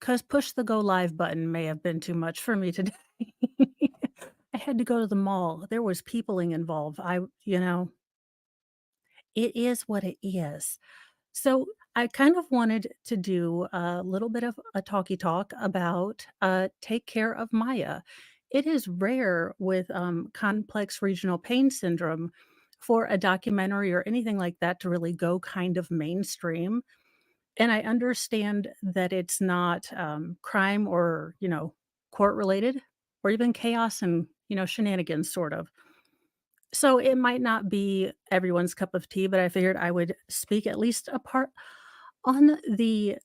'cause push the go live button may have been too much for me today. I had to go to the mall. There was peopling involved. It is what it is. So, I kind of wanted to do a little bit of a talky talk about, Take Care of Maya. It is rare with, complex regional pain syndrome for a documentary or anything like that to really go kind of mainstream. And I understand that it's not, crime or, court related or even chaos and, shenanigans sort of. So it might not be everyone's cup of tea, but I figured I would speak at least a part on the,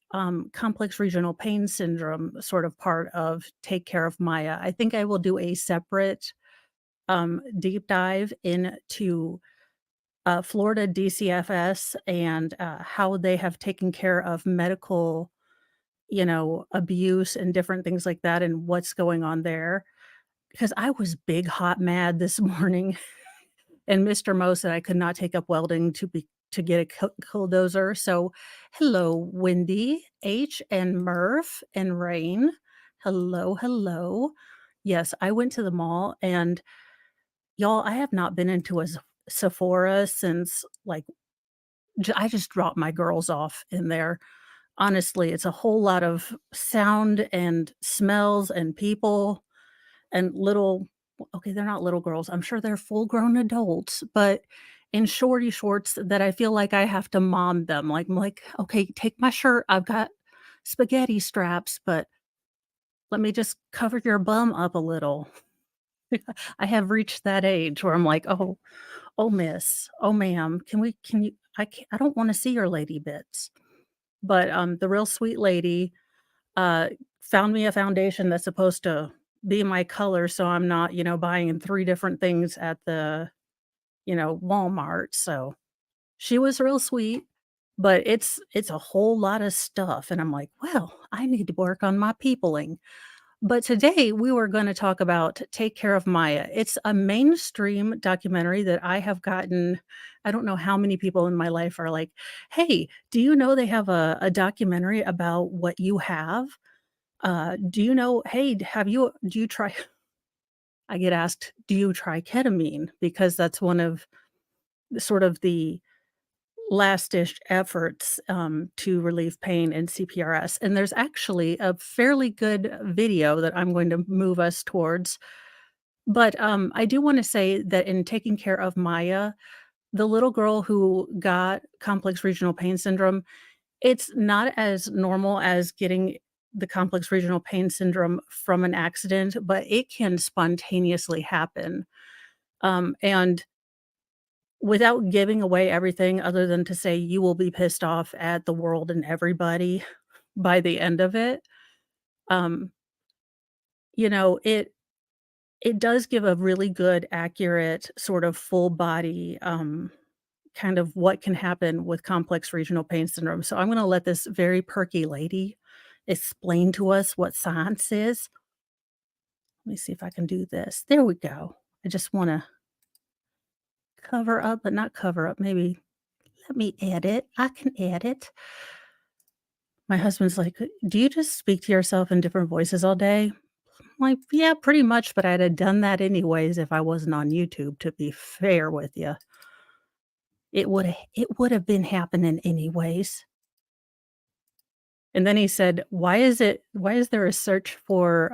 complex regional pain syndrome sort of part of Take Care of Maya. I think I will do a separate, deep dive into Florida DCFS and, how they have taken care of medical, abuse and different things like that and what's going on there. Because I was big hot mad this morning, and Mr. Mo said I could not take up welding to get a killdozer. So, hello, Wendy, H, and Murph, and Rain. Hello, hello. Yes, I went to the mall, and y'all, I have not been into a Sephora since, like, I just dropped my girls off in there. Honestly, it's a whole lot of sound and smells and people and okay, they're not little girls, I'm sure they're full-grown adults, but in shorty shorts that I feel like I have to mom them, like, I'm like, "Okay, take my shirt, I've got spaghetti straps, but let me just cover your bum up a little." I have reached that age where I'm like, "Oh, miss, oh, ma'am, can you I don't wanna see your lady bits." But, the real sweet lady, uh, found me a foundation that's supposed to be my color so I'm not, buying 3 different things at the, Walmart, so she was real sweet, but it's a whole lot of stuff, and I'm like, "Well, I need to work on my peopling." But today, we were gonna talk about Take Care of Maya. It's a mainstream documentary that I don't know how many people in my life are like, "Hey, do you know they have a documentary about what you have? Do you know hey, do you try" I get asked, "Do you try ketamine?" Because that's one of sort of the last-ditch efforts, to relieve pain in CPRS, and there's actually a fairly good video that I'm going to move us towards, but, I do wanna say that in taking care of Maya, the little girl who got complex regional pain syndrome, it's not as normal as getting the complex regional pain syndrome from an accident, but it can spontaneously happen, and without giving away everything other than to say you will be pissed off at the world and everybody by the end of it, um, you know, it does give a really good, accurate, sort of full body, kind of what can happen with complex regional pain syndrome. So I'm gonna let this very perky lady explain to us what science is. Let me see if I can do this. There we go. I just wanna cover up, but not cover up, maybe let me edit. I can edit. My husband's like, "Do you just speak to yourself in different voices all day?" I'm like, "Yeah, pretty much, but I'd have done that anyways if I wasn't on YouTube, to be fair with you. It would have been happening anyways." And then he said, why is there a search for,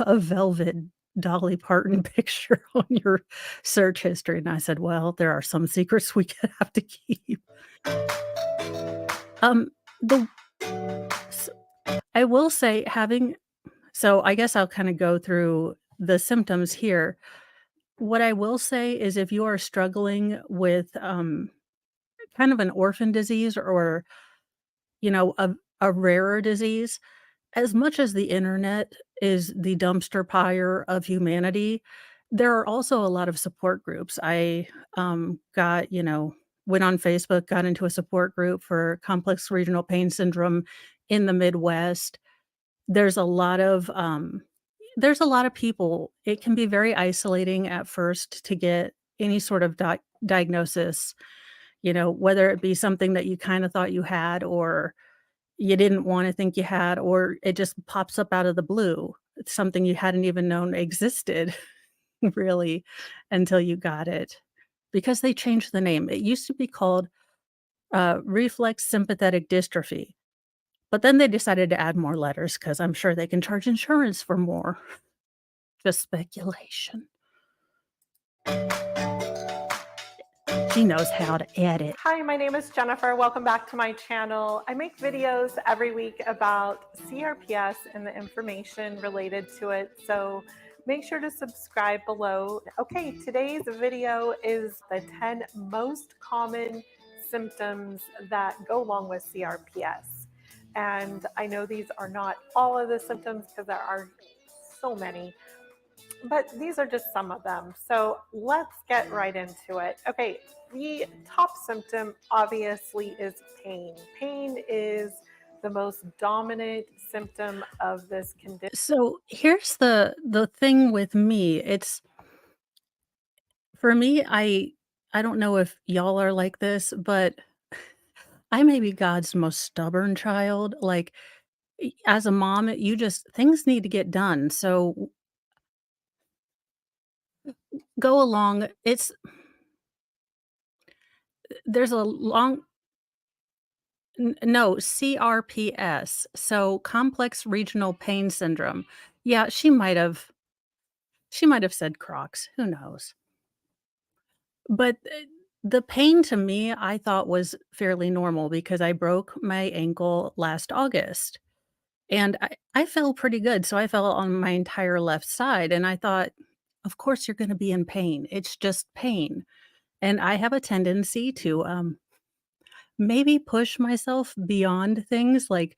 a velvet Dolly Parton picture on your search history?" And I said, "Well, there are some secrets we have to keep." Um, the s I will say having so I guess I'll kinda go through the symptoms here. What I will say is if you are struggling with, kind of an orphan disease or, a rarer disease, as much as the internet is the dumpster fire of humanity, there are also a lot of support groups. I, went on Facebook, got into a support group for complex regional pain syndrome in the Midwest. There's a lot of, there's a lot of people. It can be very isolating at first to get any sort of diagnosis, whether it be something that you kinda thought you had or you didn't wanna think you had, or it just pops up out of the blue. It's something you hadn't even known existed really until you got it, because they changed the name. It used to be called, reflex sympathetic dystrophy, but then they decided to add more letters because 'cause I'm sure they can charge insurance for more. Just speculation. She knows how to edit. Hi, my name is Jennifer. Welcome back to my channel. I make videos every week about CRPS and the information related to it, so make sure to subscribe below. Okay, today's video is the 10 most common symptoms that go along with CRPS. And I know these are not all of the symptoms because there are so many, but these are just some of them. So let's get right into it. Okay, the top symptom obviously is pain. Pain is the most dominant symptom of this condition. So, here's the thing with me, it's for me, I don't know if y'all are like this, but I may be God's most stubborn child, like, as a mom, you just things need to get done, so go along. There's a long no, CRPS, so complex regional pain syndrome. Yeah, she might have said Crocs, who knows? But, the pain to me, I thought was fairly normal because I broke my ankle last August, and I fell pretty good, so I fell on my entire left side, and I thought, "Of course you're gonna be in pain, it's just pain." And I have a tendency to, maybe push myself beyond things, like,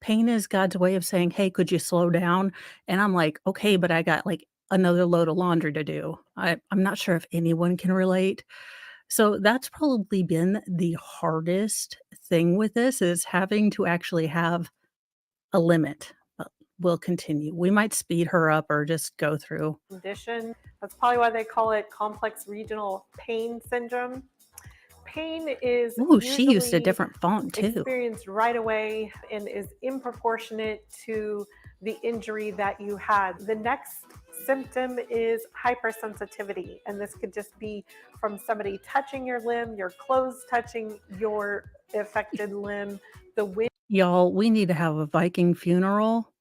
pain is God's way of saying, "Hey, could you slow down?" And I'm like, "Okay, but I got, like, another load of laundry to do." I'm not sure if anyone can relate. So that's probably been the hardest thing with this, is having to actually have a limit. But we'll continue. We might speed her up or just go through. That's probably why they call it complex regional pain syndrome. Pain is Ooh, she used a usually different font too. experienced right away and is improportionate to the injury that you had. The next symptom is hypersensitivity, and this could just be from somebody touching your limb, your clothes touching your affected limb, the wind. Y'all, we need to have a Viking funeral,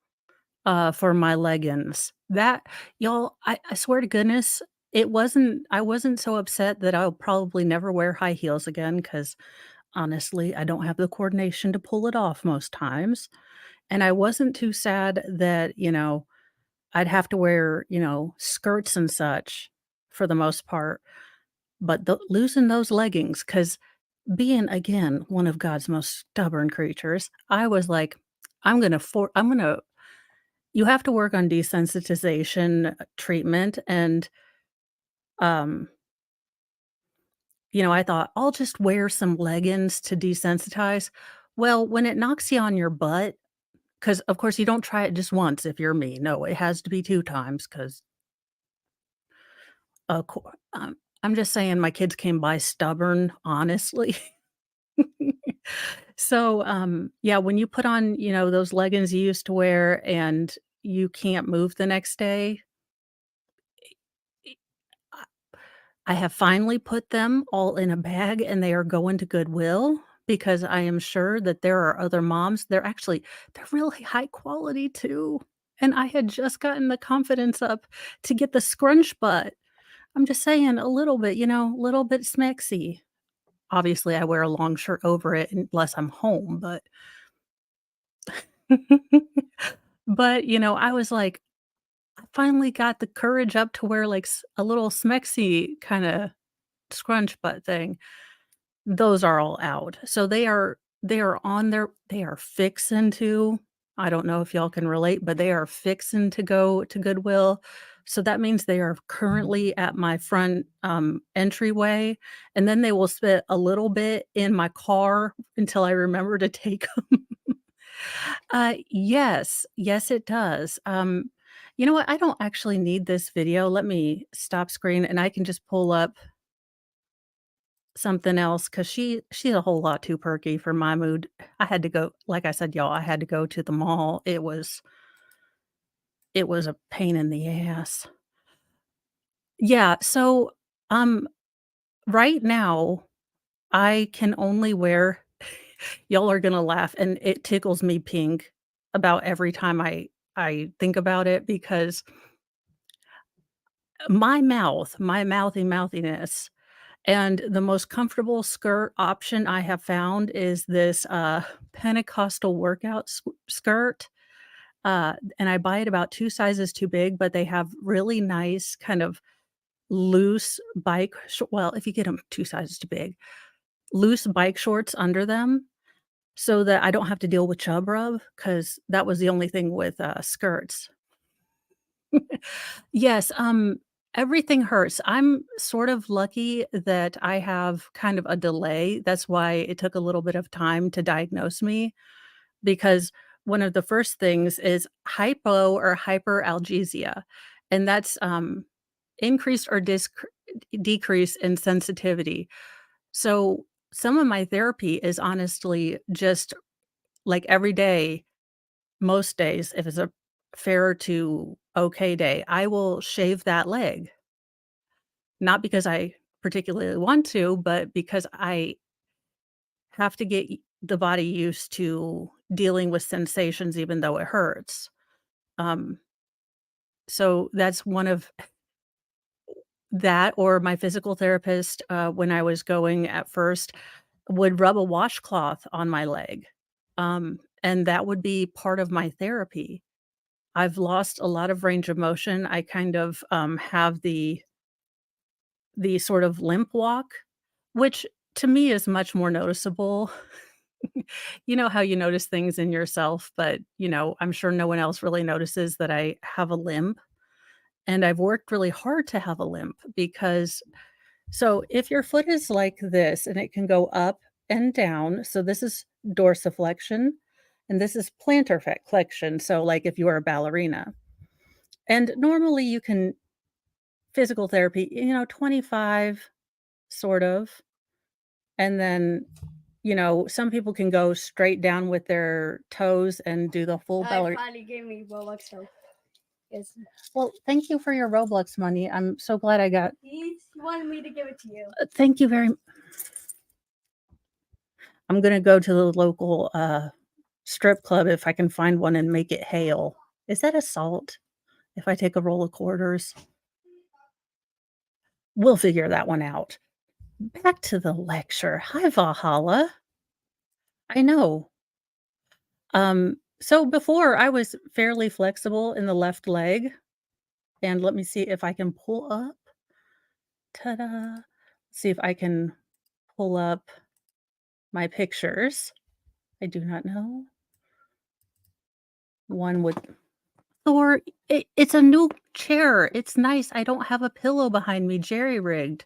for my leggings. That y'all, I swear to goodness, I wasn't so upset that I'll probably never wear high heels again, because honestly, I don't have the coordination to pull it off most times, and I wasn't too sad that, I'd have to wear, skirts and such for the most part, but losing those leggings, because being, again, one of God's most stubborn creatures, I was like, I'm gonna you have to work on desensitization treatment, and, um, I thought, "I'll just wear some leggings to desensitize." Well, when it knocks you on your butt, because of course, you don't try it just once if you're me. No, it has to be 2 times 'cause, I'm just saying my kids came by stubborn, honestly. So, yeah, when you put on, those leggings you used to wear and you can't move the next day, I I have finally put them all in a bag and they are going to Goodwill, because I am sure that there are other moms, they're really high quality too, and I had just gotten the confidence up to get the scrunch butt. I'm just saying a little bit, little bit smexy. Obviously, I wear a long shirt over it unless I'm home, but but, I was like, I finally got the courage up to wear, like, a little smexy kinda scrunch butt thing. Those are all out. So they are fixing to, I don't know if y'all can relate, but they are fixing to go to Goodwill. So that means they are currently at my front, entryway, and then they will sit a little bit in my car until I remember to take 'em. Yes. Yes, it does. You know what? I don't actually need this video. Let me stop screen and I can just pull up something else because she's a whole lot too perky for my mood. I had to go like I said, y'all, I had to go to the mall. It was a pain in the ass. Yeah, so, um, right now, I can only wear y'all are gonna laugh, and it tickles me pink about every time I think about it because my mouthiness, and the most comfortable skirt option I have found is this, Pentecostal workout skirt, and I buy it about 2 sizes too big, but they have really nice kind of loose well, if you get them 2 sizes too big, loose bike shorts under them so that I don't have to deal with chub rub because that was the only thing with, skirts. Yes, everything hurts. I'm sort of lucky that I have kind of a delay. That's why it took a little bit of time to diagnose me because one of the first things is hypo or hyperalgesia, and that's, increased or decrease in sensitivity. So, some of my therapy is honestly just, like, every day, most days, if it's a fair to okay day, I will shave that leg. Not because I particularly want to, but because I have to get the body used to dealing with sensations even though it hurts. Um, so that's one of that or my physical therapist, when I was going at first, would rub a washcloth on my leg, and that would be part of my therapy. I've lost a lot of range of motion. I kind of, have the sort of limp walk, which to me is much more noticeable. You know how you notice things in yourself, but, I'm sure no one else really notices that I have a limp, and I've worked really hard to have a limp because if your foot is like this and it can go up and down, so this is dorsiflexion and this is plantar flexion, so, like, if you are a ballerina. And normally you can physical therapy, 25, sort of, and then, some people can go straight down with their toes and do the full I ballerina. finally gave me Robux, so yes. Well, thank you for your Roblox money. I'm so glad I got He wanted me to give it to you. thank you very I'm gonna go to the local, strip club if I can find one and make it hail. Is that assault if I take a roll of quarters? We'll figure that one out. Back to the lecture. Hi, Valhalla. I know. So before I was fairly flexible in the left leg, and let me see if I can pull up. Ta-da. See if I can pull up my pictures. I do not know. One with Thor, it's a new chair. It's nice. I don't have a pillow behind me jerry-rigged.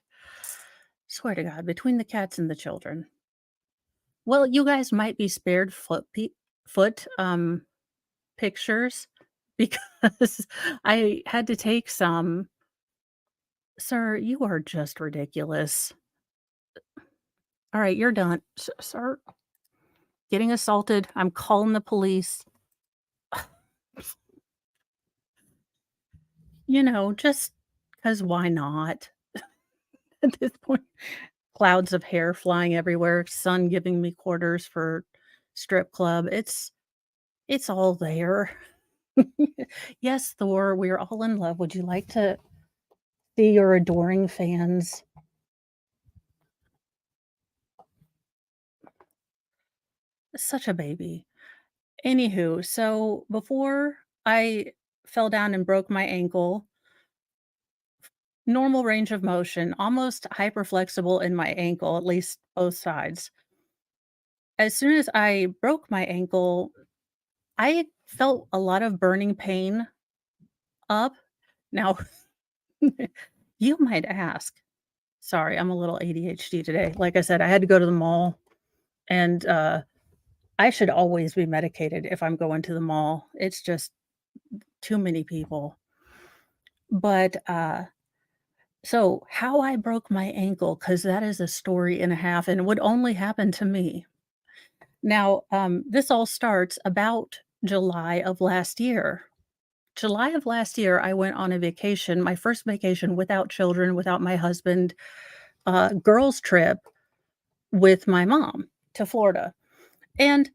Swear to God, between the cats and the children. Well, you guys might be spared foot, pictures because I had to take some. Sir, you are just ridiculous. Alright, you're done. Sir, getting assaulted. I'm calling the police. Just because why not at this point? Clouds of hair flying everywhere, sun giving me quarters for strip club. It's all there. Yes, Thor, we're all in love. Would you like to see your adoring fans? Such a baby. Anywho, so before I fell down and broke my ankle, normal range of motion, almost hyperflexible in my ankle, at least both sides. As soon as I broke my ankle, I felt a lot of burning pain up. Now, you might ask, sorry, I'm a little ADHD today. Like I said, I had to go to the mall and I should always be medicated if I'm going to the mall. It's just too many people. But So, how I broke my ankle, because that is a story and a half, and it would only happen to me. Now, this all starts about July of last year. July of last year, I went on a vacation, my first vacation without children, without my husband, girls' trip with my mom to Florida. And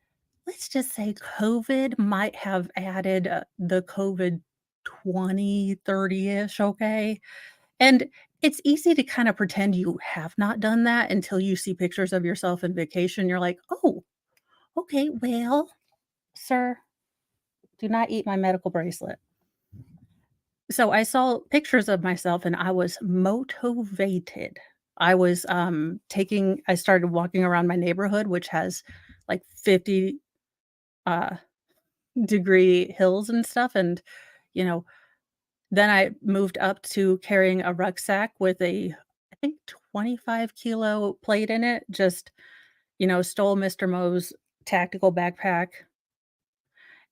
let's just say COVID might have added the COVID 20, 30 ish, okay? And it's easy to kind of pretend you have not done that until you see pictures of yourself in vacation. You're like, oh, okay, well, sir, do not eat my medical bracelet. So I saw pictures of myself and I was motivated. I was I started walking around my neighborhood, which has like 50 uh degree hills and stuff. And, you know, then I moved up to carrying a rucksack with I think 25-kilo plate in it. Just, stole Mr. Mo's tactical backpack.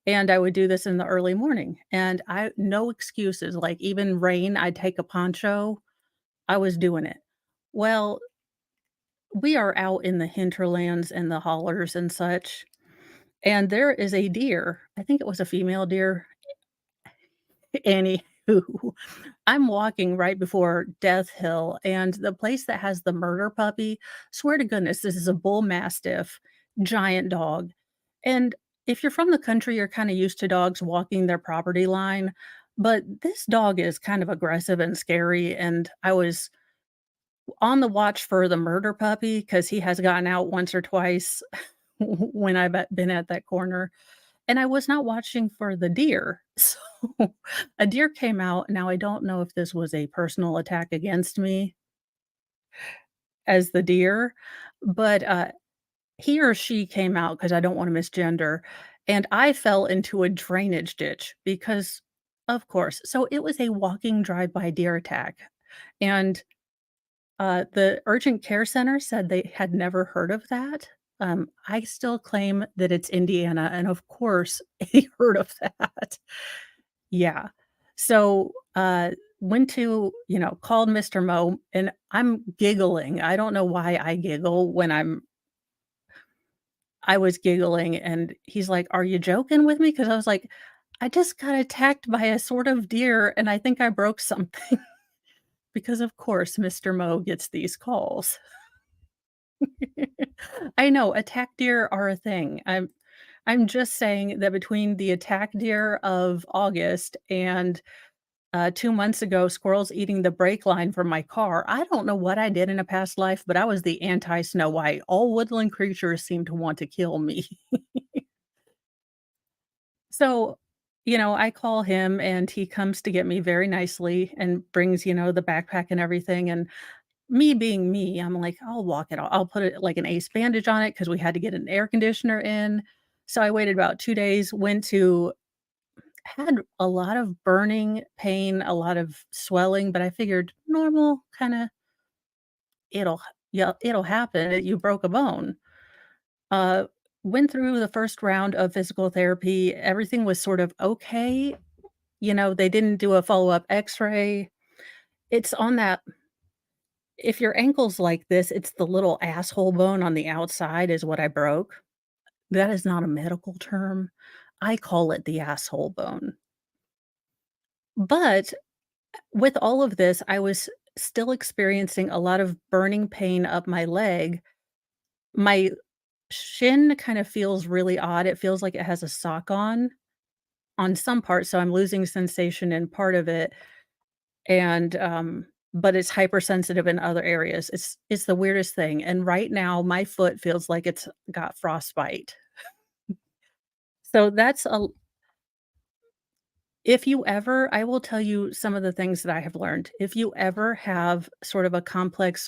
And I would do this in the early morning. And no excuses. Like even rain, I'd take a poncho. I was doing it. Well, we are out in the hinterlands and the hollers and such. And there is a deer. I think it was a female deer. Anywho, I'm walking right before Death Hill, and the place that has the murder puppy, swear to goodness, this is a bull mastiff, giant dog. And if you're from the country, you're kinda used to dogs walking their property line, but this dog is kind of aggressive and scary, and I was on the watch for the murder puppy because he has gotten out once or twice when been at that corner. And I was not watching for the deer. So, a deer came out. Now I don't know if this was a personal attack against me as the deer, but, he or she came out because I don't wanna misgender, and I fell into a drainage ditch because of course. So, it was a walking drive-by deer attack, and, the urgent care center said they had never heard of that. I still claim that it's Indiana, and of course, they heard of that. Yeah. So, went to called Mr. Mo, and I'm giggling. I don't know why I giggle when I was giggling, and he's like, "Are you joking with me?" Because I was like, "I just got attacked by a sort of deer, and I think I broke something." Because, of course, Mr. Mo gets these calls. I know, attack deer are a thing. I'm just saying that between the attack deer of August and 2 months ago, squirrels eating the brake line from my car. I don't know what I did in a past life, but I was the anti-Snow White. All woodland creatures seem to want to kill me. So, I call him and he comes to get me very nicely and brings, the backpack and everything. And me being me, I'm like, I'll walk it. I'll put it like an ace bandage on it because we had to get an air conditioner in. So I waited about 2 days, had a lot of burning pain, a lot of swelling, but I figured normal kinda it'll yeah, it'll happen, you broke a bone. Uh, Went through the first round of physical therapy, everything was sort of okay, they didn't do a follow-up X-ray. It's on that if your ankle's like this, it's the little asshole bone on the outside is what I broke. That is not a medical term. I call it the asshole bone. But with all of this, I was still experiencing a lot of burning pain up my leg. My shin kind of feels really odd. It feels like it has a sock on some parts, so I'm losing sensation in part of it, and, but it's hypersensitive in other areas. It's the weirdest thing, and right now, my foot feels like it's got frostbite. So that's a if you ever I will tell you some of the things that I have learned. If you ever have sort of a complex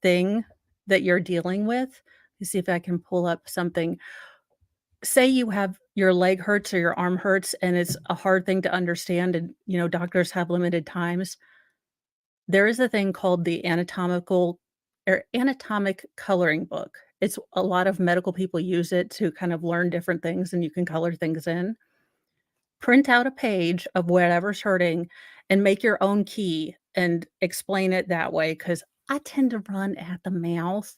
thing that you're dealing with, let me see if I can pull up something. Say you have your leg hurts or your arm hurts and it's a hard thing to understand and, doctors have limited times. There is a thing called the anatomic coloring book. It's a lot of medical people use it to kind of learn different things and you can color things in. Print out a page of whatever's hurting and make your own key and explain it that way because I tend to run at the mouth,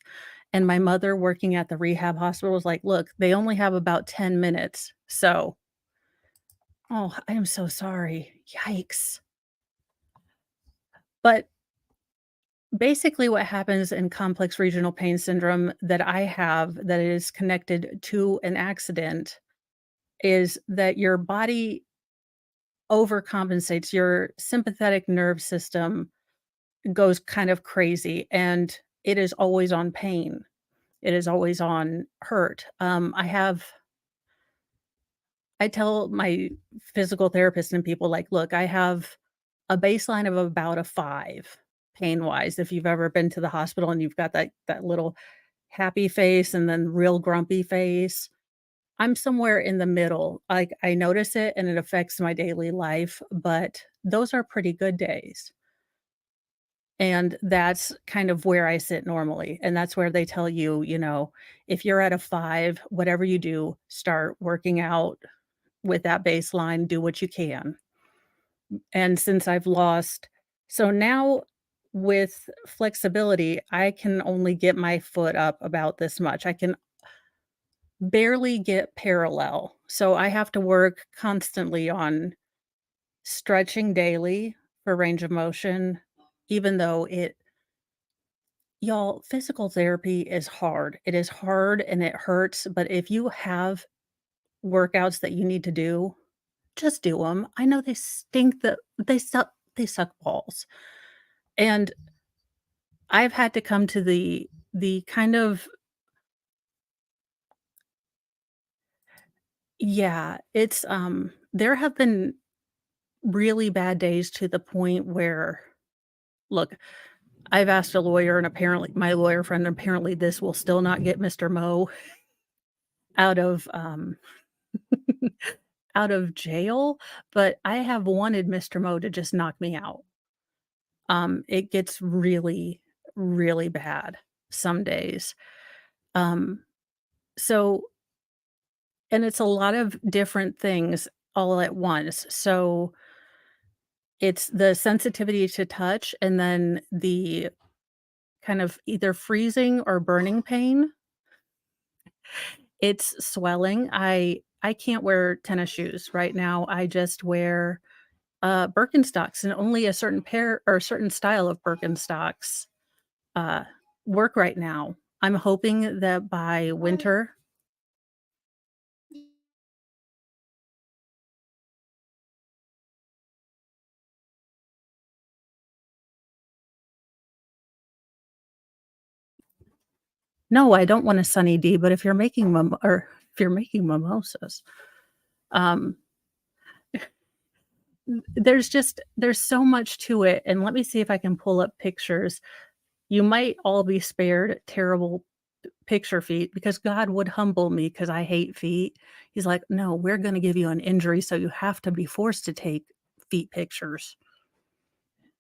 and my mother working at the rehab hospital was like, "Look, they only have about 10 minutes." So oh, I am so sorry. Yikes. But basically what happens in complex regional pain syndrome that I have that is connected to an accident is that your body overcompensates, your sympathetic nerve system goes kind of crazy, and it is always on pain. It is always on hurt. I tell my physical therapist and people like, "Look, I have a baseline of about a 5 pain-wise." If you've ever been to the hospital and you've got that little happy face and then real grumpy face, I'm somewhere in the middle. Like, I notice it and it affects my daily life, but those are pretty good days. And that's kind of where I sit normally, and that's where they tell you, if you're at a 5, whatever you do, start working out with that baseline, do what you can. And since I've lost so now with flexibility, I can only get my foot up about this much. I can barely get parallel. So I have to work constantly on stretching daily for range of motion, even though y'all, physical therapy is hard. It is hard and it hurts, but if you have workouts that you need to do, just do them. I know they stink, they suck balls. And I've had to come to the kind of yeah, there have been really bad days to the point where look, I've asked a lawyer and apparently my lawyer friend, apparently this will still not get Mr. Mo out of, out of jail, but I have wanted Mr. Mo to just knock me out. It gets really, really bad some days. Um, so and it's a lot of different things all at once. So it's the sensitivity to touch and then the kind of either freezing or burning pain. It's swelling. I can't wear tennis shoes right now. I just wear Birkenstocks and only a certain pair or a certain style of Birkenstocks uh work right now. I'm hoping that by winter. No, I don't want a Sunny D, but if you're making if you're making mimosas, um, there's so much to it, and let me see if I can pull up pictures. You might all be spared terrible picture feet because God would humble me because I hate feet. He's like, "No, we're gonna give you an injury, so you have to be forced to take feet pictures."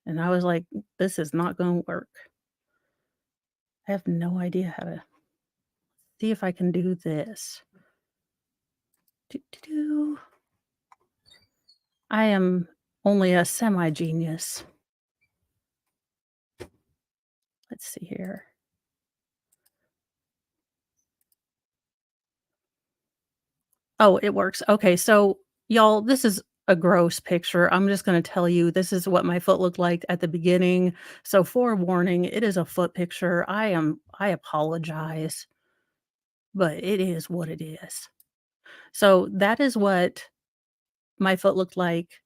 And I was like, "This is not gonna work." I have no idea how to see if I can do this. Do, do, do. I am only a semi-genius. Let's see here. Oh, it works. Okay, so y'all, this is a gross picture. I'm just gonna tell you this is what my foot looked like at the beginning. So forewarning, it is a foot picture. I apologize, but it is what it is. So that is what my foot looked like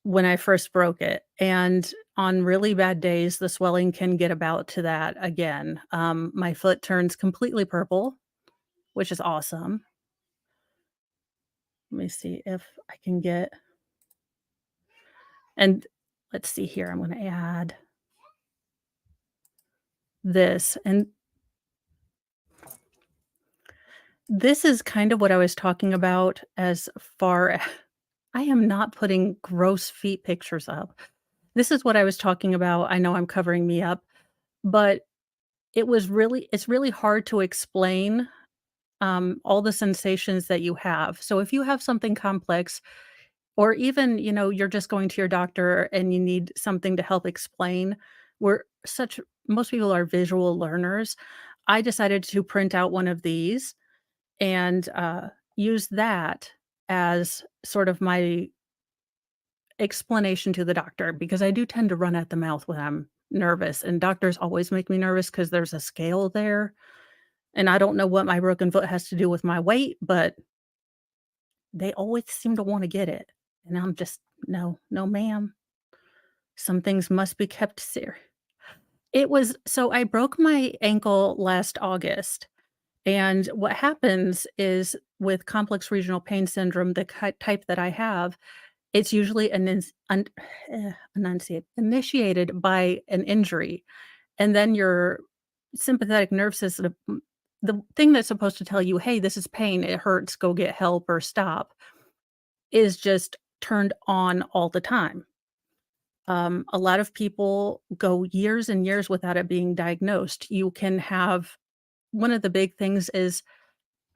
when I first broke it. And on really bad days, the swelling can get about to that again. My foot turns completely purple, which is awesome. Let me see if I can get and let's see here, I'm gonna add this, and this is kind of what I was talking about as far a I am not putting gross feet pictures up. This is what I was talking about, I know I'm covering me up, but it's really hard to explain, all the sensations that you have. So if you have something complex Or even, you're just going to your doctor and you need something to help explain. We're such Most people are visual learners. I decided to print out one of these and, use that as sort of my explanation to the doctor because I do tend to run at the mouth when I'm nervous, and doctors always make me nervous because there's a scale there, and I don't know what my broken foot has to do with my weight, but they always seem to wanna get it, and I'm just, "No, no, ma'am. Some things must be kept I broke my ankle last August, and what happens is with complex regional pain syndrome, the type that I have, it's usually initiated by an injury, and then your sympathetic nerve system the thing that's supposed to tell you, "Hey, this is pain, it hurts, go get help or stop," is just turned on all the time. A lot of people go years and years without it being diagnosed. You can have One of the big things is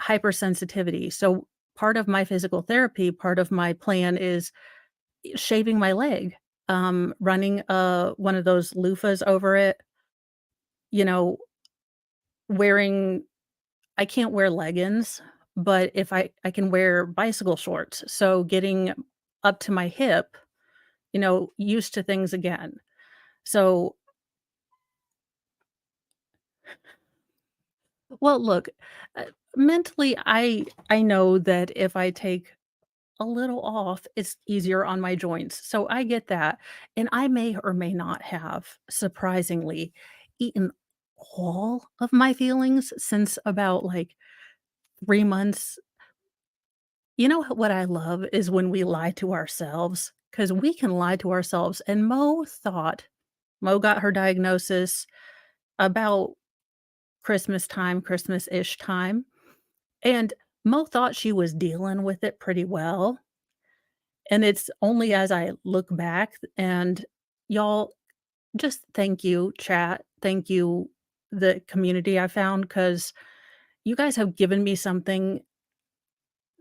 hypersensitivity. So, part of my physical therapy, part of my plan is shaving my leg, running, one of those loofahs over it, you know, wearing I can't wear leggings, but if I can wear bicycle shorts, so getting up to my hip, used to things again. So well, look, uh, mentally, I know that if I take a little off, it's easier on my joints, so I get that, and I may or may not have, surprisingly, eaten all of my feelings since about, like, 3 months. What I love is when we lie to ourselves, because we can lie to ourselves, and Mo got her diagnosis about Christmas time, Christmas-ish time, and Mo thought she was dealing with it pretty well. And it's only as I look back and y'all, just thank you, chat. Thank you, the community I found, because you guys have given me something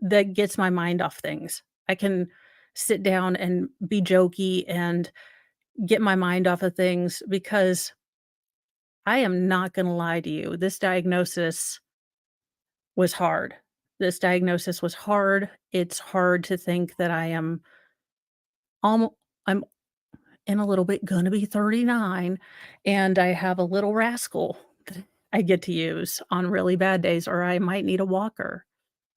that gets my mind off things. I can sit down and be jokey and get my mind off of things because I am not gonna lie to you. This diagnosis was hard. This diagnosis was hard. It's hard to think that I'm in a little bit gonna be 39, and I have a little rascal that I get to use on really bad days, or I might need a walker,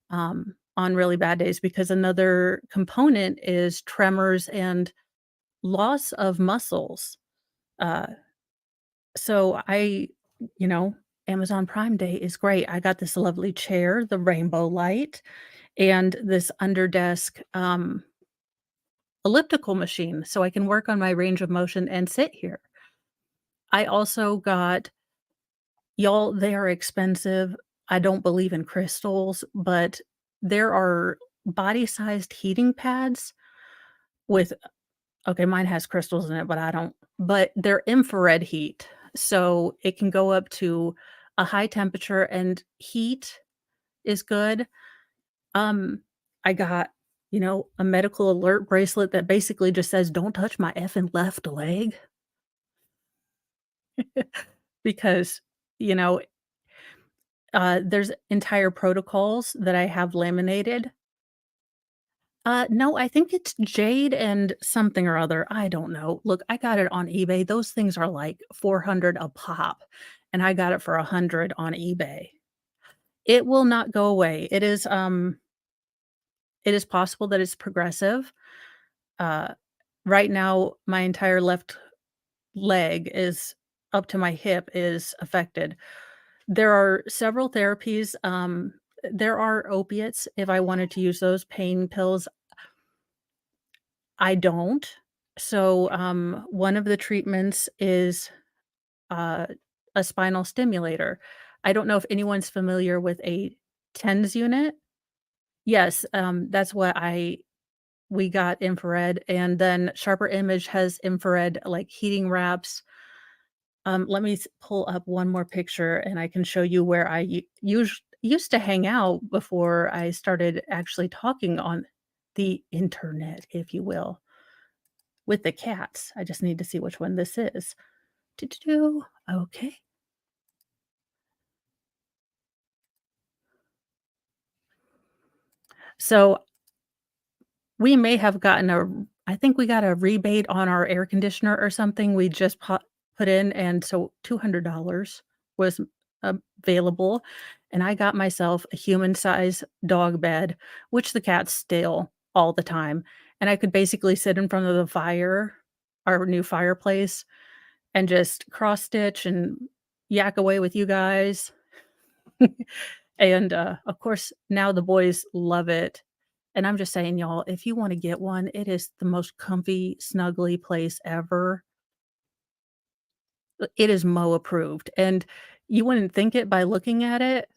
on really bad days because another component is tremors and loss of muscles. Uh, so you know, Amazon Prime Day is great. I got this lovely chair, the rainbow light, and this underdesk, elliptical machine so I can work on my range of motion and sit here. I also got Y'all, they are expensive. I don't believe in crystals, but there are body-sized heating pads with okay, mine has crystals in it, but I don't but they're infrared heat, so it can go up to a high temperature, and heat is good. Um, I got, a medical alert bracelet that basically just says, "Don't touch my effing left leg," because, you know, there's entire protocols that I have laminated. No, I think it's jade and something or other, I don't know. Look, I got it on eBay, those things are like 400 a pop, and I got it for 100 on eBay. It will not go away. It is possible that it's progressive. Uh, right now, my entire left leg is up to my hip is affected. There are several therapies, there are opiates if I wanted to use those pain pills. I don't. So, one of the treatments is, uh, a spinal stimulator. I don't know if anyone's familiar with a TENS unit. Yes, that's what I we got infrared, and then Sharper Image has infrared, like, heating wraps. Let me pull up one more picture, and I can show you where I used to hang out before I started actually talking on. the internet, if you will, with the cats. I just need to see which one this is. Do-do-do. Okay. So we may have gotten a I think we got a rebate on our air conditioner or something we just put in, and so $200 was available, and I got myself a human-size dog bed, which the cats steal all the time, and I could basically sit in front of the fire, our new fireplace, and just cross stitch and yak away with you guys. And, of course, now the boys love it, and I'm just saying, y'all, if you wanna get one, it is the most comfy, snuggly place ever. It is Mo approved, and you wouldn't think it by looking at it.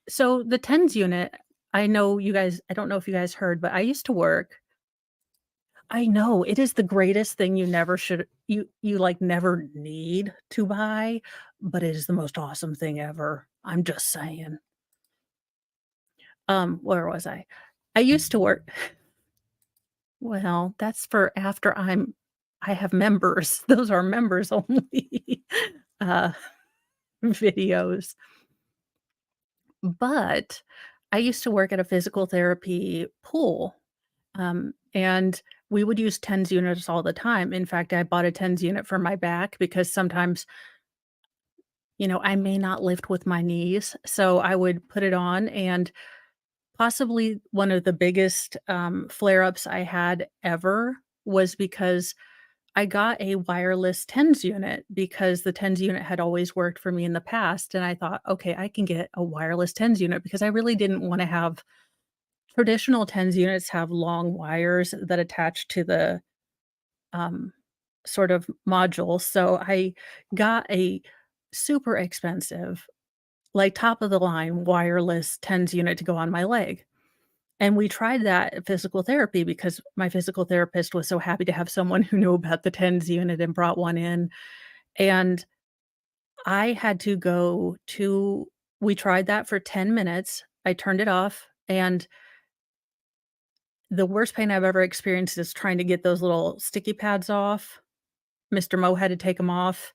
So the TENS unit, I know you guys I don't know if you guys heard, but I used to work I know, it is the greatest thing you never should like, never need to buy, but it is the most awesome thing ever. I'm just saying. Where was I? I used to work well, that's for after I have members. Those are members only, uh, videos. But I used to work at a physical therapy pool, and we would use TENS units all the time. In fact, I bought a TENS unit for my back because sometimes, I may not lift with my knees, so I would put it on, and possibly one of the biggest, flare-ups I had ever was because I got a wireless TENS unit because the TENS unit had always worked for me in the past, and I thought, "Okay, I can get a wireless TENS unit," because I really didn't wanna have traditional TENS units have long wires that attach to the, um, sort of module, so I got a super expensive, like, top of the line wireless TENS unit to go on my leg. And we tried that at physical therapy because my physical therapist was so happy to have someone who knew about the TENS unit and brought one in, and I had to go to we tried that for 10 minutes, I turned it off, and the worst pain I've ever experienced is trying to get those little sticky pads off. Mr. Mo had to take them off,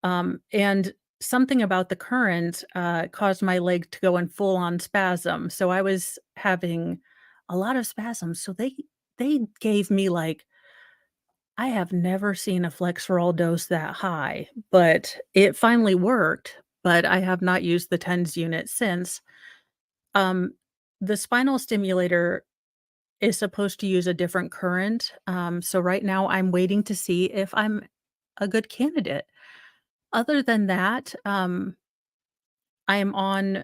and something about the current, caused my leg to go in full-on spasm, so I was having a lot of spasms, so they gave me, like I have never seen a Flexerol dose that high, but it finally worked, but I have not used the TENS unit since. Um, the spinal stimulator is supposed to use a different current, so right now I'm waiting to see if I'm a good candidate. Other than that, I am on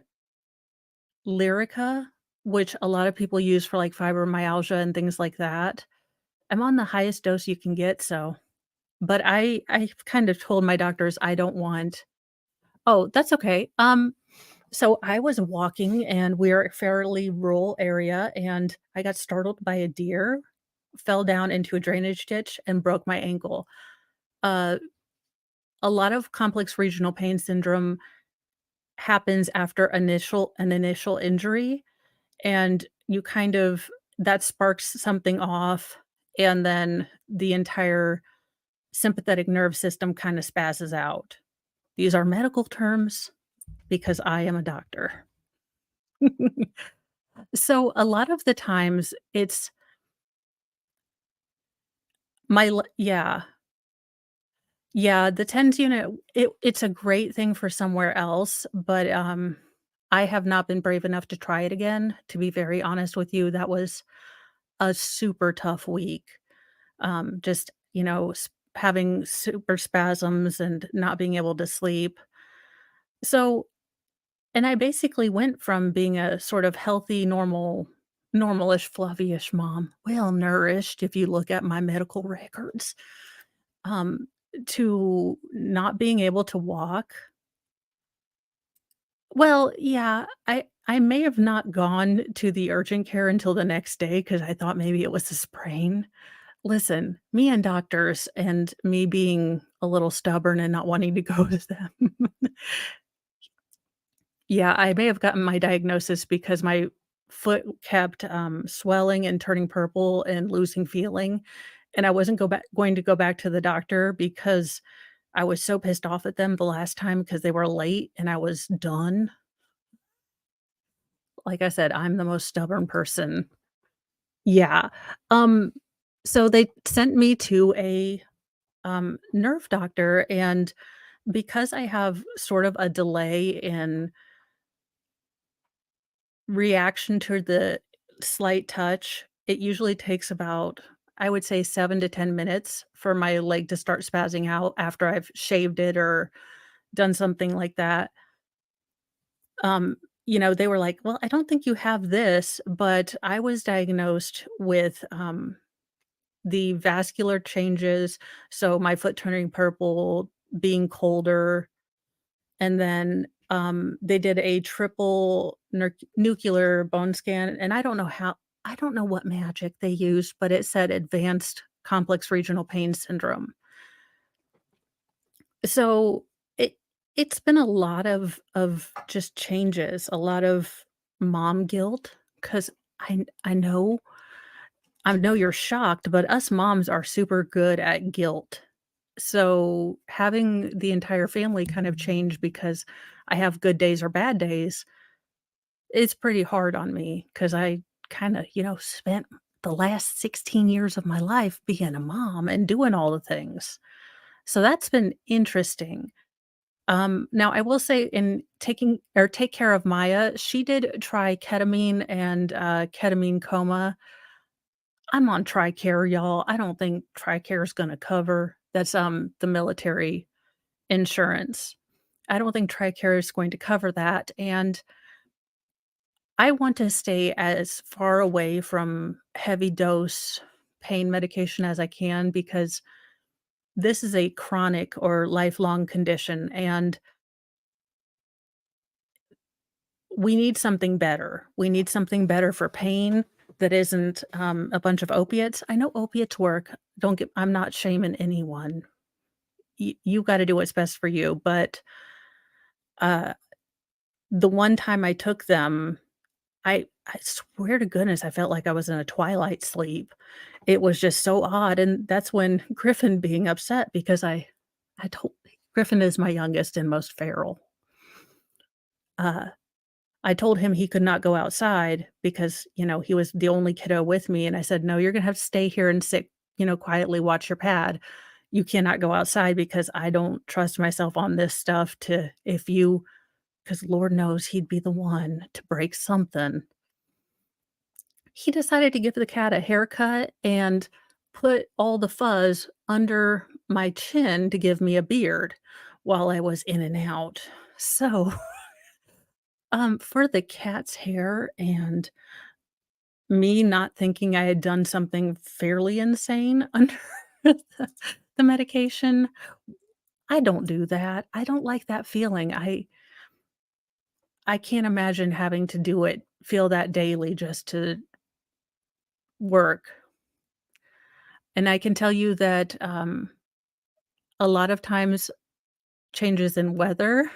Lyrica, which a lot of people use for, like, fibromyalgia and things like that. I'm on the highest dose you can get, so but I've kind of told my doctors I don't want Oh, that's okay. So I was walking, and we're a fairly rural area, and I got startled by a deer, fell down into a drainage ditch, and broke my ankle. Uh, a lot of complex regional pain syndrome happens after an initial injury, and you kind of that sparks something off, and then the entire sympathetic nerve system kinda spazzes out. These are medical terms because I am a doctor. So, a lot of the times, it's my l yeah. Yeah, the TENS unit, it's a great thing for somewhere else, but, I have not been brave enough to try it again, to be very honest with you, that was a super tough week. Just, having super spasms and not being able to sleep. So and I basically went from being a sort of healthy, normalish, fluffyish mom, well nourished if you look at my medical records, um, to not being able to walk. Well, yeah, I may have not gone to the urgent care until the next day because I thought maybe it was a sprain. Listen, me and doctors and me being a little stubborn and not wanting to go to them. Yeah, I may have gotten my diagnosis because my foot kept, swelling and turning purple and losing feeling, and I wasn't going to go back to the doctor because I was so pissed off at them the last time because they were late and I was done. Like I said, I'm the most stubborn person. Yeah. Um, so they sent me to a, nerve doctor, and because I have sort of a delay in reaction to the slight touch, it usually takes about, I would say, 7 to 10 minutes for my leg to start spazzing out after I've shaved it or done something like that. Um, they were like, "Well, I don't think you have this," but I was diagnosed with, the vascular changes, so my foot turning purple, being colder, and then, they did a triple nuclear bone scan, and I don't know what magic they used, but it said advanced complex regional pain syndrome. So, it's been a lot of just changes, a lot of mom guilt, 'cause I know you're shocked, but us moms are super good at guilt. So, having the entire family kind of change because I have good days or bad days is pretty hard on me because I kinda, spent the last 16 years of my life being a mom and doing all the things. So that's been interesting. Now I will say in taking or take care of Maya, she did try ketamine and, ketamine coma. I'm on TRICARE, y'all. I don't think TRICARE is gonna cover that's, the military insurance. I don't think TRICARE is going to cover that, and I want to stay as far away from heavy dose pain medication as I can because this is a chronic or lifelong condition, and we need something better. We need something better for pain that isn't, a bunch of opiates. I know opiates work. Don't get I'm not shaming anyone. You gotta do what's best for you, but, uh, the one time I took them, I swear to goodness, I felt like I was in a twilight sleep. It was just so odd, and that's when Griffin being upset because I told Griffin is my youngest and most feral. Uh, I told him he could not go outside because, he was the only kiddo with me, and I said, "No, you're gonna have to stay here and sit, quietly watch your pad. You cannot go outside because I don't trust myself on this stuff to if you" 'cause Lord knows he'd be the one to break something. He decided to give the cat a haircut and put all the fuzz under my chin to give me a beard while I was in and out. So, for the cat's hair and me not thinking I had done something fairly insane under the the medication, I don't do that. I don't like that feeling. I can't imagine having to do it feel that daily just to work. And I can tell you that, a lot of times changes in weather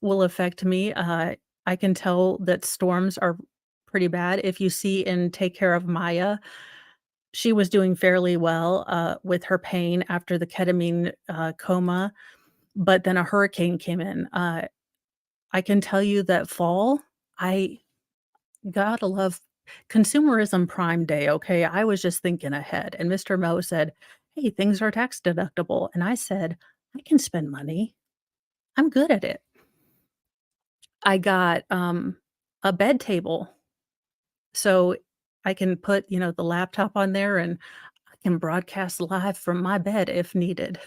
will affect me. I can tell that storms are pretty bad. If you see in Take Care of Maya, she was doing fairly well, with her pain after the ketamine, coma, but then a hurricane came in. I can tell you that fall, I gotta love consumerism prime day, okay? I was just thinking ahead, and Mr. Mo said, "Hey, things are tax deductible," and I said, "I can spend money. I'm good at it." I got, a bed table, so I can put, the laptop on there, and I can broadcast live from my bed if needed.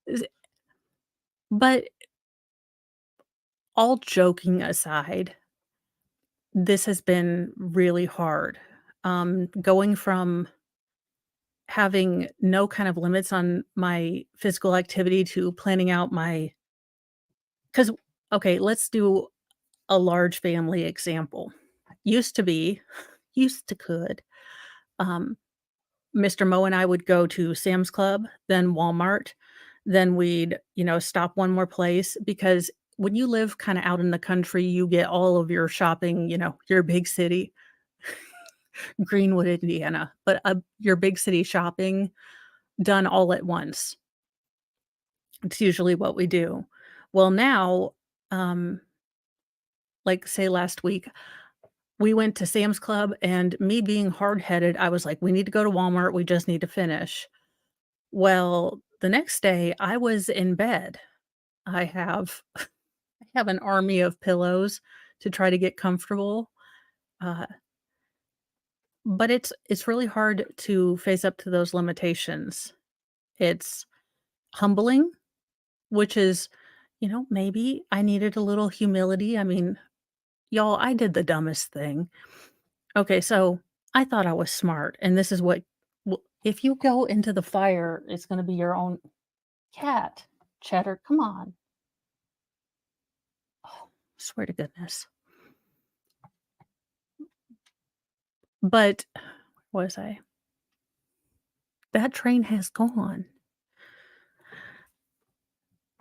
Is but all joking aside, this has been really hard. Going from having no kind of limits on my physical activity to planning out my 'cause okay, let's do a large family example. Used to be used to could, um, Mr. Mo and I would go to Sam's Club, then Walmart, then we'd, stop one more place because when you live kinda out in the country, you get all of your shopping, your big city Greenwood, Indiana, but, your big city shopping done all at once. It's usually what we do. Well, now, um, like, say last week, we went to Sam's Club, and me being hard-headed, I was like, "We need to go to Walmart, we just need to finish." Well, the next day, I was in bed. I have I have an army of pillows to try to get comfortable, uh, but it's really hard to face up to those limitations. It's humbling, which is, maybe I needed a little humility. I mean, y'all, I did the dumbest thing. Okay, so I thought I was smart, and this is what if you go into the fire, it's gonna be your own cat. Cheddar, come on. Oh, swear to goodness. But what was I? That train has gone.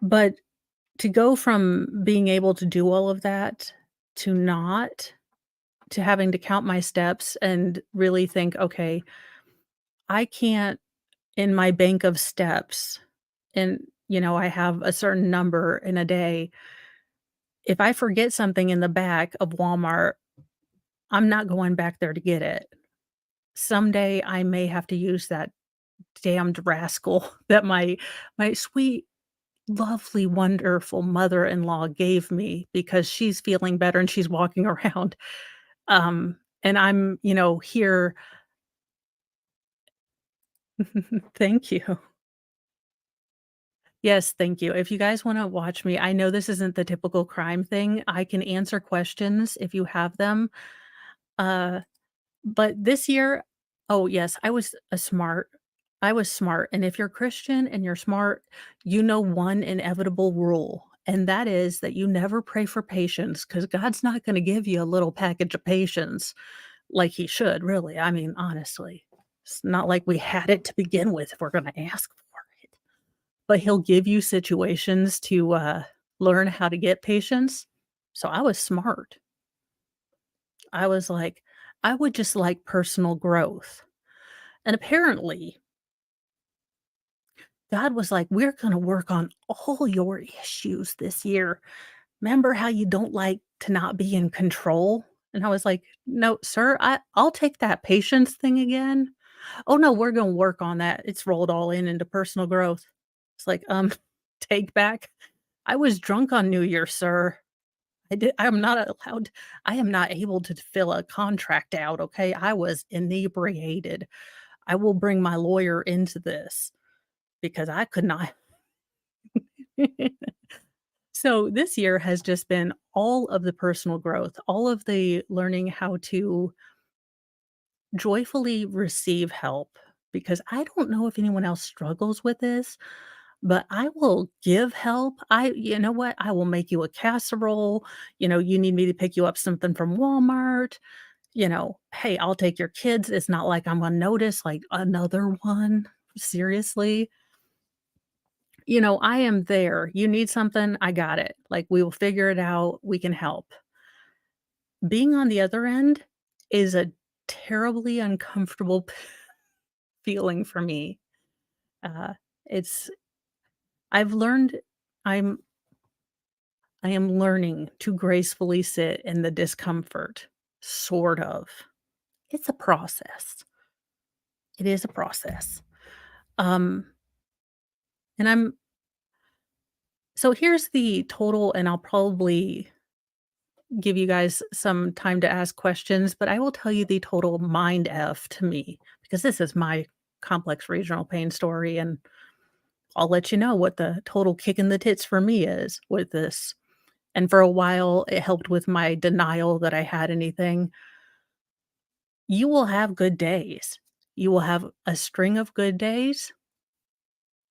But to go from being able to do all of that to not, to having to count my steps and really think, "Okay, I can't in my bank of steps, and, I have a certain number in a day. If I forget something in the back of Walmart, I'm not going back there to get it. Someday, I may have to use that damned rascal that my sweet, lovely, wonderful mother-in-law gave me because she's feeling better and she's walking around, and I'm, here. Thank you. Yes, thank you. If you guys wanna watch me, I know this isn't the typical crime thing. I can answer questions if you have them. Uh, but this year, oh, yes, I was smart, and if you're Christian and you're smart, you know one inevitable rule, and that is that you never pray for patience, because God's not gonna give you a little package of patience like He should, really. I mean, honestly. It's not like we had it to begin with if we're gonna ask for it. But He'll give you situations to, learn how to get patience. So I was smart. I was like, I would just like personal growth. And apparently, God was like, "We're gonna work on all your issues this year. Remember how you don't like to not be in control?" And I was like, "No, sir, I'll take that patience thing again. Oh, no, we're gonna work on that. It's rolled all into personal growth." It's like, take back. I was drunk on New Year, sir. I'm not allowed I am not able to fill a contract out, okay? I was inebriated. I will bring my lawyer into this because I could not. So, this year has just been all of the personal growth, all of the learning how to joyfully receive help, because I don't know if anyone else struggles with this, but I will give help. You know what? I will make you a casserole. You need me to pick you up something from Walmart. Hey, I'll take your kids. It's not like I'm on notice, like another one. Seriously. I am there. You need something, I got it. Like, we will figure it out. We can help. Being on the other end is a terribly uncomfortable feeling for me. Uh, it's I've learned I'm I am learning to gracefully sit in the discomfort, sort of. It's a process. It is a process. Um, and I'm so here's the total, and I'll probably give you guys some time to ask questions, but I will tell you the total mind F to me, because this is my complex regional pain story, and I'll let you know what the total kick in the tits for me is with this. And for a while, it helped with my denial that I had anything. You will have good days. You will have a string of good days,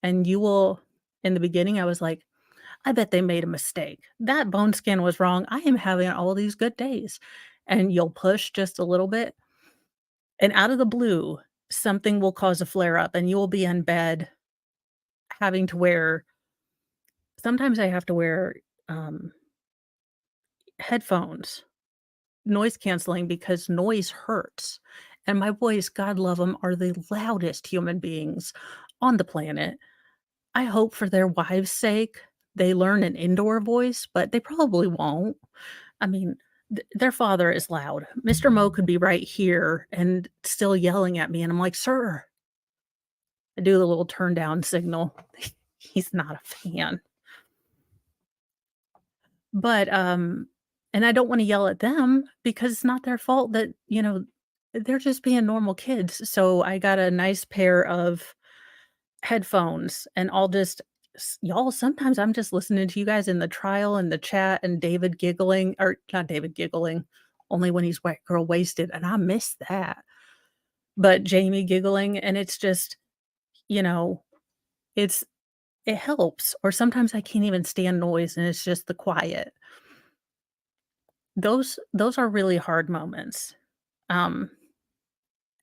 and you will in the beginning, I was like, "I bet they made a mistake. That bone scan was wrong. I am having all these good days." And you'll push just a little bit, and out of the blue, something will cause a flare up, and you will be in bed having to wear sometimes I have to wear, headphones, noise canceling because noise hurts. And my boys, God love them, are the loudest human beings on the planet. I hope for their wives' sake they learn an indoor voice, but they probably won't. I mean, their father is loud. Mr. Mo could be right here and still yelling at me, and I'm like, "Sir." I do the little turn down signal. He's not a fan. But, and I don't wanna yell at them because it's not their fault that, they're just being normal kids. So I got a nice pair of headphones, and I'll just y'all, sometimes I'm just listening to you guys in the trial and the chat and David giggling, or not David giggling, only when he's white girl wasted, and I miss that. But Jamie giggling, and it's just, you know, it's it helps. Or sometimes I can't even stand noise and it's just the quiet. Those are really hard moments. Um,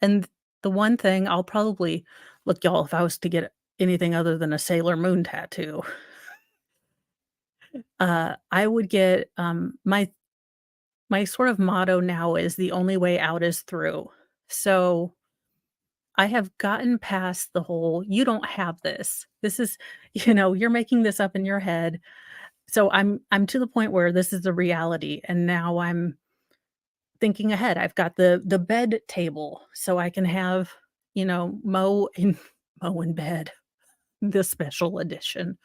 and the one thing I'll probably look, y'all, if I was to get anything other than a Sailor Moon tattoo, I would get, my sort of motto now is the only way out is through. So I have gotten past the whole, "You don't have this. This is," "You're making this up in your head." So I'm to the point where this is the reality, and now I'm thinking ahead. I've got the bed table, so I can have, Mo in Mo in bed, the special edition,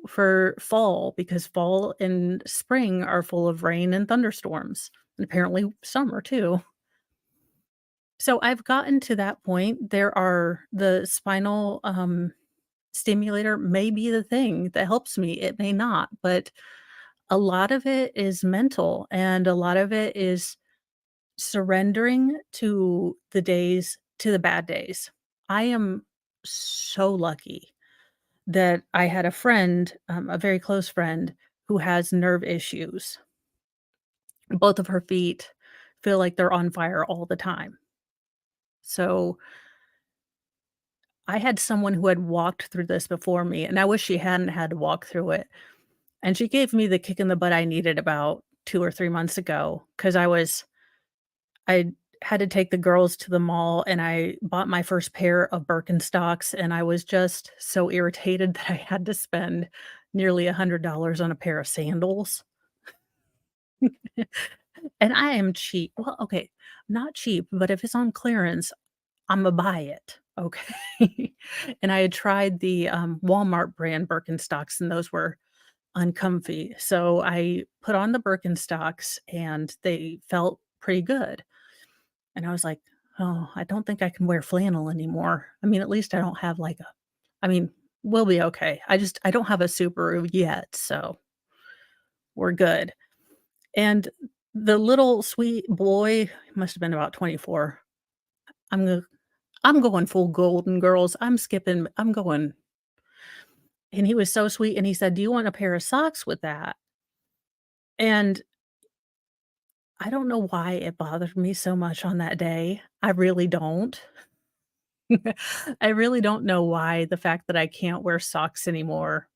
for fall, because fall and spring are full of rain and thunderstorms, and apparently summer too. So I've gotten to that point. There are the spinal, stimulator may be the thing that helps me, it may not, but a lot of it is mental, and a lot of it is surrendering to the bad days. I am so lucky that I had a friend, a very close friend, who has nerve issues. Both of her feet feel like they're on fire all the time. So I had someone who had walked through this before me, and I wish she hadn't had to walk through it. And she gave me the kick in the butt I needed about 2 or 3 months ago, 'cause I had to take the girls to the mall, and I bought my first pair of Birkenstocks, and I was just so irritated that I had to spend nearly $100 on a pair of sandals. And I am cheap. Well, okay, not cheap, but if it's on clearance, Imma buy it, okay? And I had tried the, Walmart brand Birkenstocks, and those were uncomfy. So I put on the Birkenstocks, and they felt pretty good. And I was like, "Oh, I don't think I can wear flannel anymore." I mean, at least I don't have like a, I mean, we'll be okay. I don't have a Subaru yet, so we're good. And the little sweet boy, must have been about 24. I'm go I'm going full Golden Girls. I'm going, and he was so sweet, and he said, "Do you want a pair of socks with that?" And I don't know why it bothered me so much on that day. I really don't. I really don't know why the fact that I can't wear socks anymore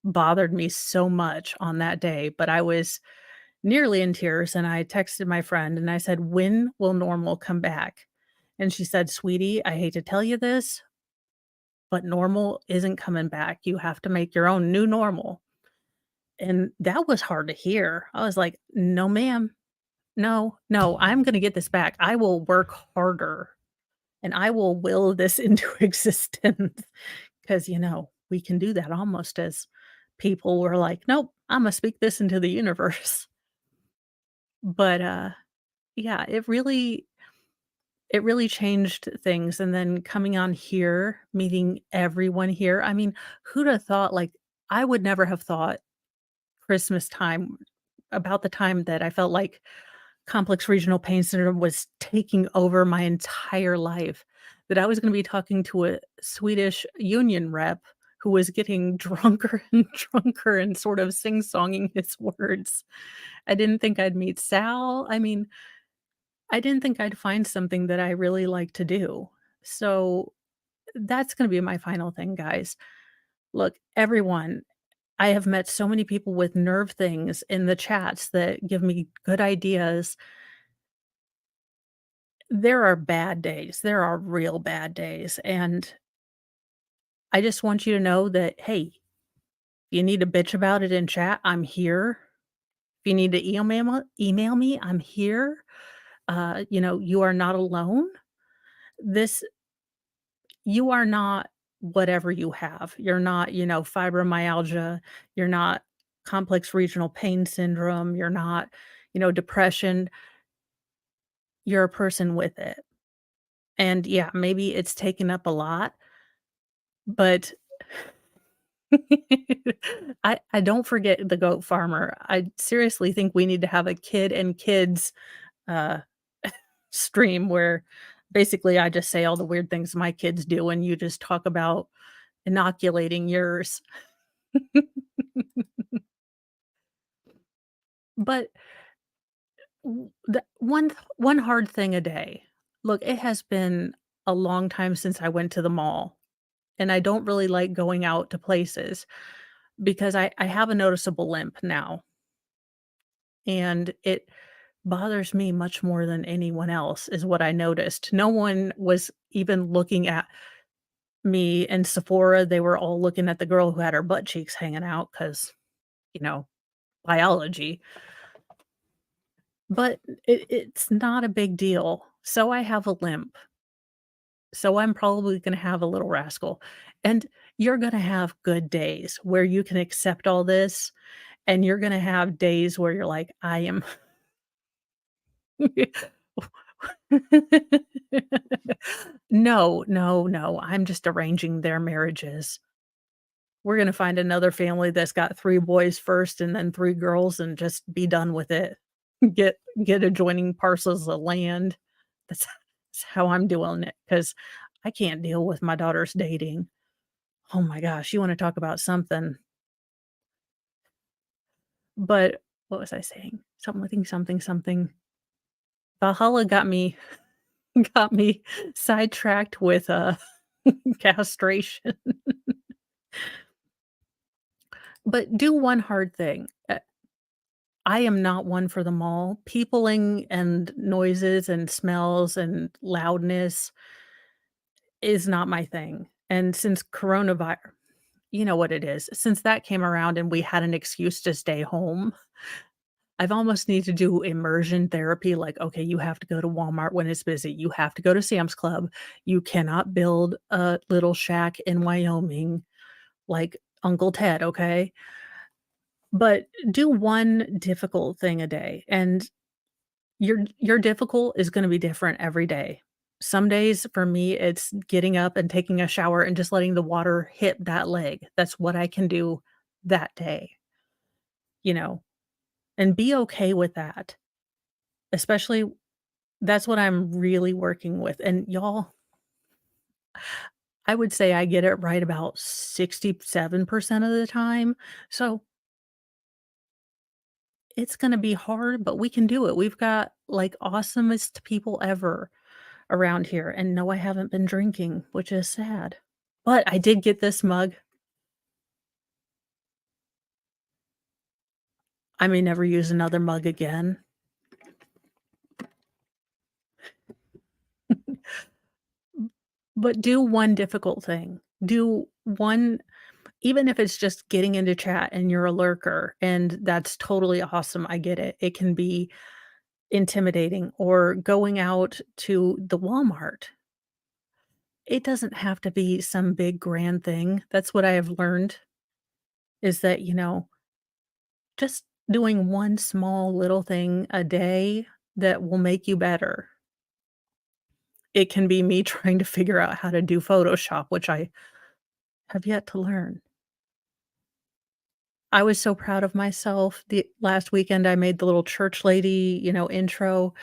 bothered me so much on that day, but I was nearly in tears, and I texted my friend and I said, "When will normal come back?" And she said, "Sweetie, I hate to tell you this, but normal isn't coming back. You have to make your own new normal." And that was hard to hear. I was like, "No, ma'am. No, no, I'm gonna get this back. I will work harder and I will will this into existence." 'Cause, we can do that almost as people. Were like, "Nope, Imma speak this into the universe." But, yeah, it really changed things, and then coming on here, meeting everyone here, I mean, who'd have thought, like, I would never have thought Christmas time, about the time that I felt like complex regional pain syndrome was taking over my entire life, that I was gonna be talking to a Swedish union rep who was getting drunker and drunker and sort of sing-songing his words. I didn't think I'd meet Sal. I mean, I didn't think I'd find something that I really like to do. So, that's gonna be my final thing, guys. Look, everyone, I have met so many people with nerve things in the chats that give me good ideas. There are bad days, there are real bad days, and I just want you to know that, hey, you need to bitch about it in chat, I'm here. If you need to email me, I'm here. You are not alone. This You are not whatever you have. You're not, fibromyalgia, you're not complex regional pain syndrome, you're not, depression. You're a person with it. And yeah, maybe it's taken up a lot, but I don't forget the goat farmer. I seriously think we need to have a kid and kids, uh, stream where basically I just say all the weird things my kids do, and you just talk about inoculating yours. But the one hard thing a day. Look, it has been a long time since I went to the mall, and I don't really like going out to places because I have a noticeable limp now, and it bothers me much more than anyone else is what I noticed. No one was even looking at me in Sephora. They were all looking at the girl who had her butt cheeks hanging out because, you know, biology. But it's not a big deal. So I have a limp. So I'm probably gonna have a little rascal. And you're gonna have good days where you can accept all this, and you're gonna have days where you're like, "I am." No, no, no, I'm just arranging their marriages. We're gonna find another family that's got 3 boys first and then 3 girls and just be done with it. Get adjoining parcels of land. That's how I'm doing it because I can't deal with my daughter's dating. Oh my gosh, you wanna talk about something. But what was I saying? Something, something, something. Valhalla got me sidetracked with, castration. But do one hard thing. I am not one for the mall. Peopling and noises and smells and loudness is not my thing. And since coronavirus, you know what it is. Since that came around and we had an excuse to stay home, I've almost need to do immersion therapy, like, "Okay, you have to go to Walmart when it's busy. You have to go to Sam's Club. You cannot build a little shack in Wyoming like Uncle Ted, okay?" But do one difficult thing a day, and your difficult is gonna be different every day. Some days for me, it's getting up and taking a shower and just letting the water hit that leg. That's what I can do that day, you know, and be okay with that. Especially that's what I'm really working with, and y'all, I would say I get it right about 67% of the time, so it's gonna be hard, but we can do it. We've got, like, awesomest people ever around here, and no, I haven't been drinking, which is sad. But I did get this mug. I may never use another mug again. But do one difficult thing. Do one even if it's just getting into chat and you're a lurker, and that's totally awesome, I get it. It can be intimidating or going out to the Walmart. It doesn't have to be some big grand thing. That's what I have learned is that, just doing one small little thing a day that will make you better. It can be me trying to figure out how to do Photoshop, which I have yet to learn. I was so proud of myself. The last weekend, I made the little church lady, intro,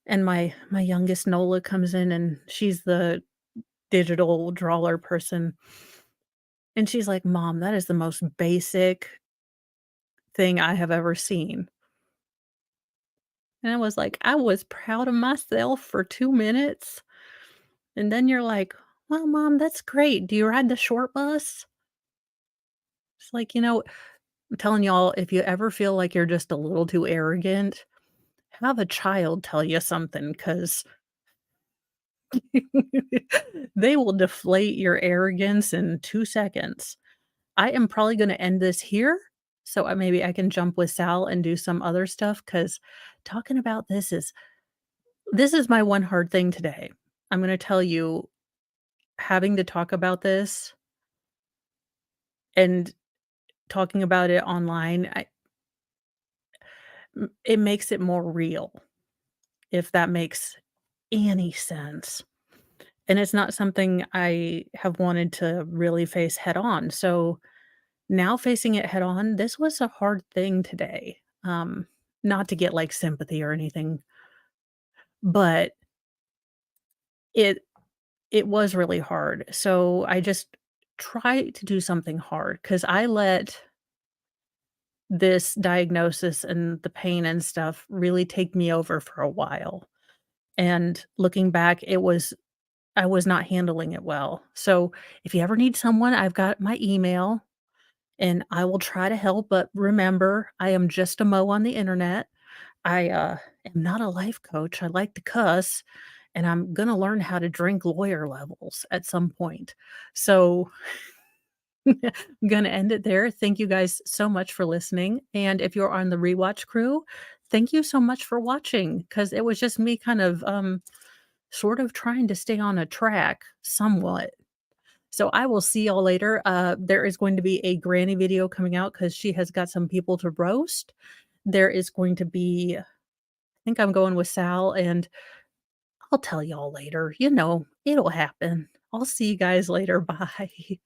and my youngest Nola comes in, and she's the digital drawer person, and she's like, "Mom, that is the most basic thing I have ever seen." And I was like, "I was proud of myself for 2 minutes." And then you're like, "Well, mom, that's great. Do you ride the short bus?" It's like, you know, I'm telling y'all, if you ever feel like you're just a little too arrogant, have a child tell you something, because they will deflate your arrogance in 2 seconds. I am probably gonna end this here, so maybe I can jump with Sal and do some other stuff, because talking about this is my one hard thing today. I'm gonna tell you, having to talk about this and talking about it online, it makes it more real, if that makes any sense. And it's not something I have wanted to really face head on. So now facing it head on, this was a hard thing today. Not to get like sympathy or anything, but it it was really hard. So I just try to do something hard, because I let this diagnosis and the pain and stuff really take me over for a while. And looking back, I was not handling it well. So if you ever need someone, I've got my email and I will try to help. But remember, I am just a Mo on the internet. I am not a life coach. I like to cuss, and I'm going to learn how to drink lawyer levels at some point. So I'm going to end it there. Thank you guys so much for listening. And if you're on the rewatch crew, thank you so much for watching, because it was just me kind of sort of trying to stay on a track somewhat. So I will see y'all later. There is going to be a granny video coming out, because she has got some people to roast. There is going to be, I think I'm going with Sal, and I'll tell y'all later. You know, it'll happen. I'll see you guys later. Bye.